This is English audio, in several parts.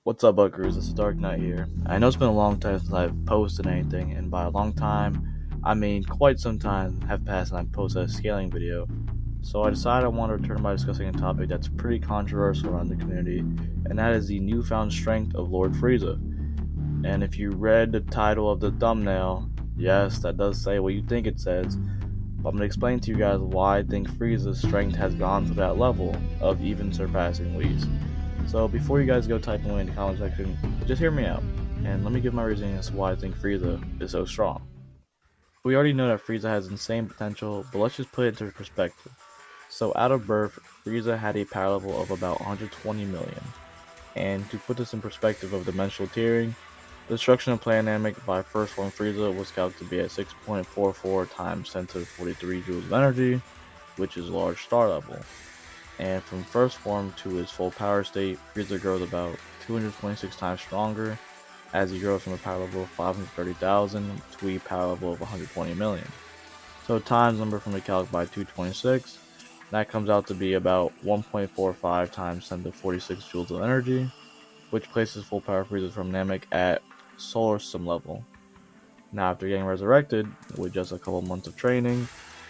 What's up, Buckers? It's Dark Knight here. I know it's been a long time since I've posted anything, and by a long time, I mean quite some time have passed and I've posted a scaling video. So I decided I want to return by discussing a topic that's pretty controversial around the community, and that is the newfound strength of Lord Frieza. And if you read the title of the thumbnail, yes, that does say what you think it says, but I'm going to explain to you guys why I think Frieza's strength has gone to that level of even surpassing Whis. So before you guys go typing away in the comment section, just hear me out, and let me give my reasoning as to why I think Frieza is so strong. We already know that Frieza has insane potential, but let's just put it into perspective. So out of birth, Frieza had a power level of about 120 million. And to put this in perspective of dimensional tiering, the destruction of planet Namek by first form Frieza was calculated to be at 6.44 times 10 to the 43 joules of energy, which is large star level. And from first form to his full power state, Frieza grows about 226 times stronger, as he grows from a power level of 530,000 to a power level of 120 million. So times number from the calc by 226, that comes out to be about 1.45 times 10 to 46 joules of energy, which places full power Frieza from Namek at solar system level. Now after getting resurrected, with just a couple months of training,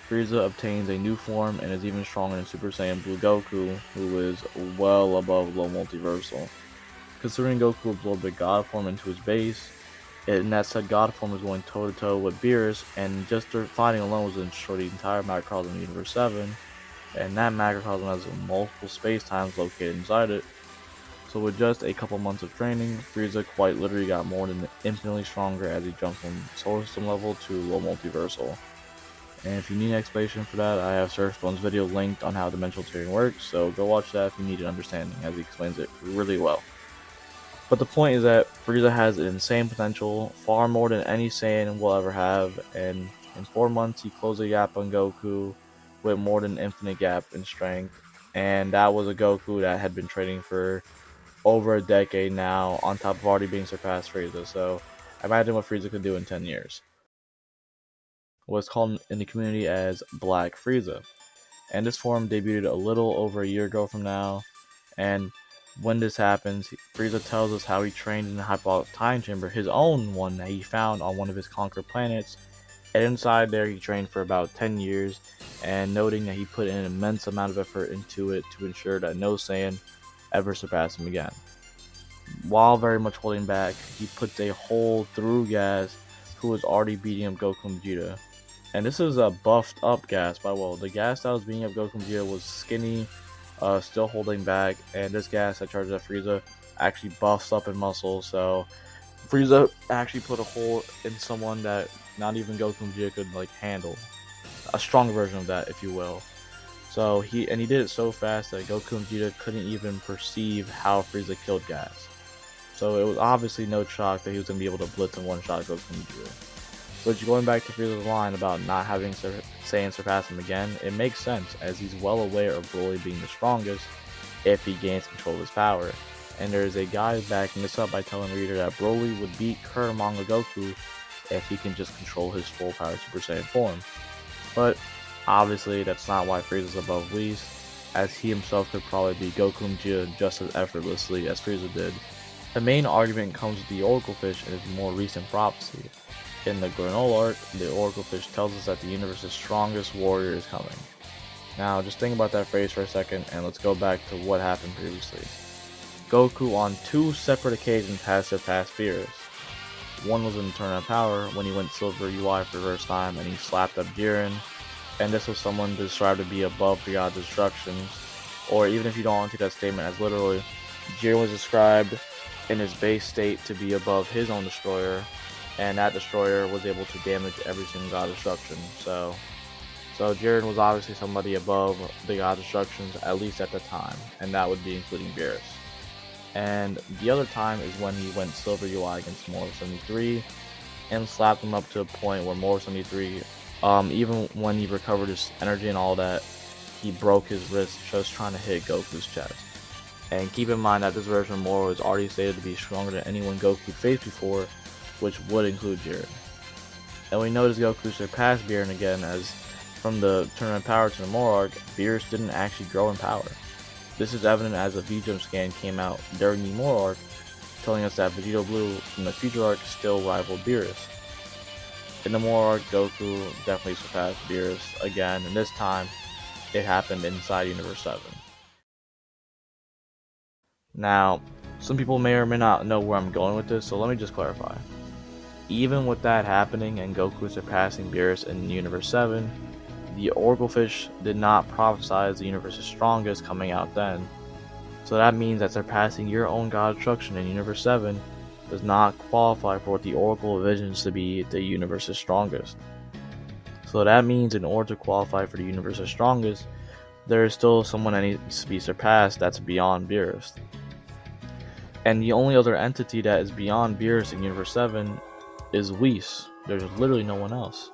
Frieza obtains a new form and is even stronger than Super Saiyan Blue Goku, who is well above low multiversal. Considering Goku absorbed the God form into his base, and that said God form was going toe to toe with Beerus, and just their fighting alone was to destroy the entire macrocosm of Universe 7, and that macrocosm has multiple space times located inside it. So with just a couple months of training, Frieza quite literally got more than infinitely stronger as he jumped from solar system level to low multiversal. And if you need an explanation for that, I have Surfbone's video linked on how dimensional tiering works, so go watch that if you need an understanding, as he explains it really well. But the point is that Frieza has an insane potential, far more than any Saiyan will ever have, and in 4 months he closed the gap on Goku with more than an infinite gap in strength, and that was a Goku that had been training for over a decade now, on top of already being surpassed Frieza, so imagine what Frieza could do in 10 years. What's called in the community as Black Frieza, and this form debuted a little over a year ago from now. And when this happens, Frieza tells us how he trained in the hyperbolic time chamber, his own one that he found on one of his conquered planets, and inside there he trained for about 10 years, and noting that he put in an immense amount of effort into it to ensure that no Saiyan ever surpassed him again. While very much holding back, he puts a hole through Gas, who was already beating up Goku and Vegeta. And this is a buffed up Gas, by well, the Gas that was beating up Goku and Vegeta was skinny, still holding back, and this Gas that charges at Frieza actually buffs up in muscle, so Frieza actually put a hole in someone that not even Goku and Vegeta could handle. A strong version of that, if you will. So he did it so fast that Goku and Vegeta couldn't even perceive how Frieza killed Gas. So it was obviously no shock that he was going to be able to blitz and one-shot Goku and Vegeta. Which, going back to Frieza's line about not having Saiyan surpass him again, it makes sense, as he's well aware of Broly being the strongest if he gains control of his power. And there is a guy backing this up by telling the reader that Broly would beat current manga Goku if he can just control his full power Super Saiyan form. But obviously that's not why Frieza's above Whis, as he himself could probably beat Goku and Vegeta just as effortlessly as Frieza did. The main argument comes with the Oracle Fish and his more recent prophecy. In the Granola arc, the Oracle Fish tells us that the universe's strongest warrior is coming. Now, just think about that phrase for a second, and let's go back to what happened previously. Goku on 2 separate occasions has surpassed Beerus. One was in Turn of Power, when he went Silver UI for the first time, and he slapped up Jiren, and this was someone described to be above the God Destructions, or even if you don't want to take that statement as literally, Jiren was described in his base state to be above his own destroyer, and that destroyer was able to damage every single God Destruction. So Jiren was obviously somebody above the God Destructions, at least at the time, and that would be including Beerus. And the other time is when he went Silver UI against Morph 73 and slapped him up to a point where Morph 73, even when he recovered his energy and all that, he broke his wrist just trying to hit Goku's chest. And keep in mind that this version of Morph was already stated to be stronger than anyone Goku faced before, which would include Jiren. And we noticed Goku surpassed Jiren again, as from the Tournament Power to the Moro arc, Beerus didn't actually grow in power. This is evident as a V-Jump scan came out during the Moro arc, telling us that Vegeta Blue from the future arc still rivaled Beerus. In the More arc, Goku definitely surpassed Beerus again, and this time it happened inside Universe 7. Now, some people may or may not know where I'm going with this, so let me just clarify. Even with that happening and Goku surpassing Beerus in Universe 7, the Oracle Fish did not prophesize the universe's strongest coming out then. So that means that surpassing your own God Destruction in Universe 7 does not qualify for what the Oracle envisions to be the universe's strongest. So that means in order to qualify for the universe's strongest, there is still someone that needs to be surpassed that's beyond Beerus. And the only other entity that is beyond Beerus in Universe 7 is Whis. There's literally no one else.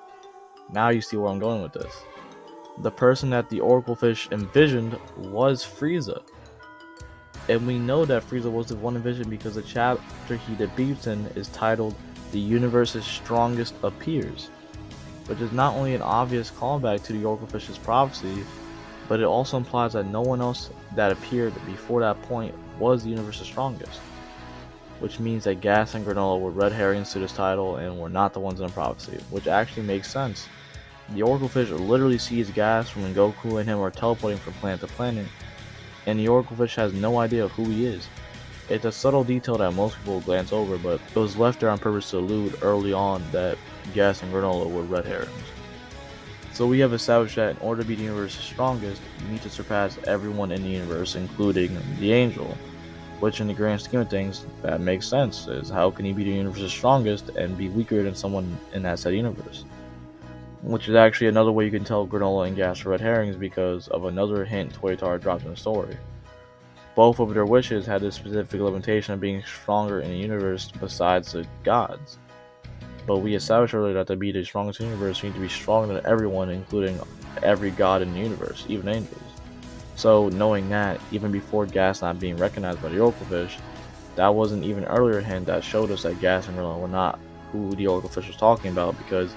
Now you see where I'm going with this. The person that the Oracle Fish envisioned was Frieza. And we know that Frieza was the one envisioned because the chapter he debuts in is titled "The Universe's Strongest Appears," which is not only an obvious callback to the Oracle Fish's prophecy, but it also implies that no one else that appeared before that point was the universe's strongest. Which means that Gas and Granola were red herrings to this title and were not the ones in the prophecy, which actually makes sense. The Oracle Fish literally sees Gas from when Goku and him are teleporting from planet to planet, and the Oracle Fish has no idea who he is. It's a subtle detail that most people glance over, but it was left there on purpose to allude early on that Gas and Granola were red herrings. So we have established that in order to be the universe's strongest, you need to surpass everyone in the universe, including the Angel. Which in the grand scheme of things, that makes sense, is how can he be the universe's strongest and be weaker than someone in that said universe? Which is actually another way you can tell Granola and Gas are red herrings because of another hint Toyotaro dropped in the story. Both of their wishes had this specific limitation of being stronger in the universe besides the gods. But we established earlier that to be the strongest in the universe, you need to be stronger than everyone, including every god in the universe, even angels. So knowing that, even before Gas not being recognized by the Oracle Fish, that was an even earlier hint that showed us that Gas and Granola were not who the Oracle Fish was talking about, because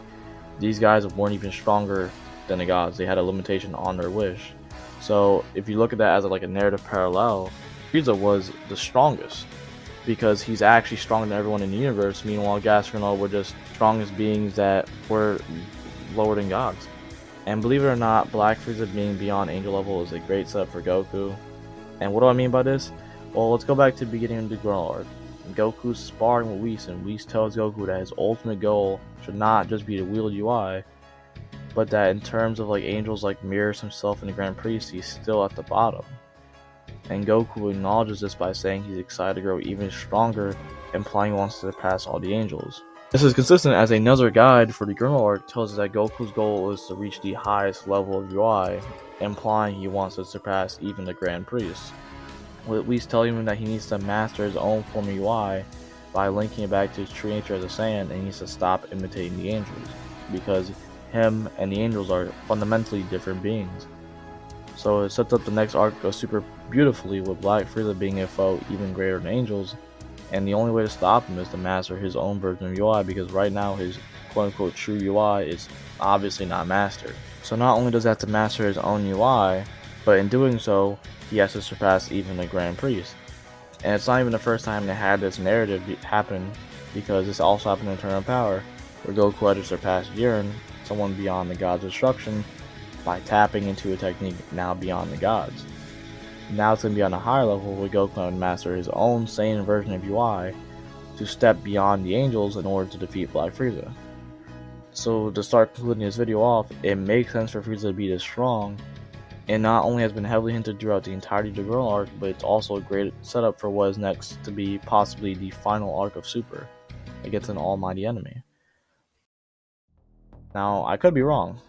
these guys weren't even stronger than the gods. They had a limitation on their wish. So if you look at that as like a narrative parallel, Frieza was the strongest because he's actually stronger than everyone in the universe. Meanwhile, Gas and Granola were just strongest beings that were lower than gods. And believe it or not, Black Frieza being beyond angel level is a great setup for Goku. And what do I mean by this? Well, let's go back to the beginning of the Granola arc. Goku's sparring with Whis, and Whis tells Goku that his ultimate goal should not just be to wield UI, but that in terms of like angels like Mirrors himself and the Grand Priest, he's still at the bottom. And Goku acknowledges this by saying he's excited to grow even stronger, implying he wants to surpass all the angels. This is consistent as another guide for the Granola arc tells us that Goku's goal is to reach the highest level of UI, implying he wants to surpass even the Grand Priest. With Whis telling him that he needs to master his own form of UI by linking it back to his true nature as a Saiyan, and he needs to stop imitating the angels, because him and the angels are fundamentally different beings. So it sets up the next arc super beautifully, with Black Frieza being a foe even greater than angels, and the only way to stop him is to master his own version of UI, because right now his quote-unquote true UI is obviously not mastered. So not only does he have to master his own UI, but in doing so, he has to surpass even the Grand Priest. And it's not even the first time they had this narrative happen, because this also happened in Eternal Power, where Goku had to surpass Jiren, someone beyond the gods' destruction, by tapping into a technique now beyond the gods. Now it's going to be on a higher level where Goku would master his own Saiyan version of UI to step beyond the angels in order to defeat Black Frieza. So to start concluding this video off, it makes sense for Frieza to be this strong, and not only has been heavily hinted throughout the entirety of the Granola arc, but it's also a great setup for what is next to be possibly the final arc of Super against an almighty enemy. Now, I could be wrong,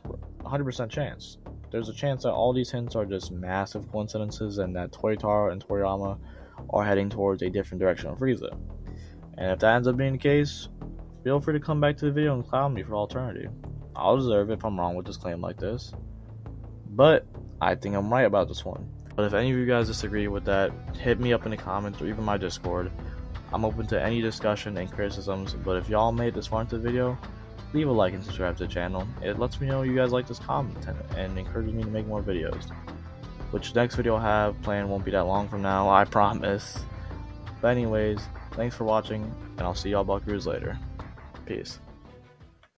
100% chance. There's a chance that all these hints are just massive coincidences and that Toyotaro and Toriyama are heading towards a different direction of Frieza. And if that ends up being the case, feel free to come back to the video and clown me for alternative. I'll deserve it if I'm wrong with this claim like this. But I think I'm right about this one. But if any of you guys disagree with that, hit me up in the comments or even my Discord. I'm open to any discussion and criticisms, but if y'all made this far into the video, leave a like and subscribe to the channel. It lets me know you guys like this content and encourages me to make more videos. Which next video I'll have planned won't be that long from now, I promise. But anyways, Thanks for watching, and I'll see y'all buckaroos later. Peace.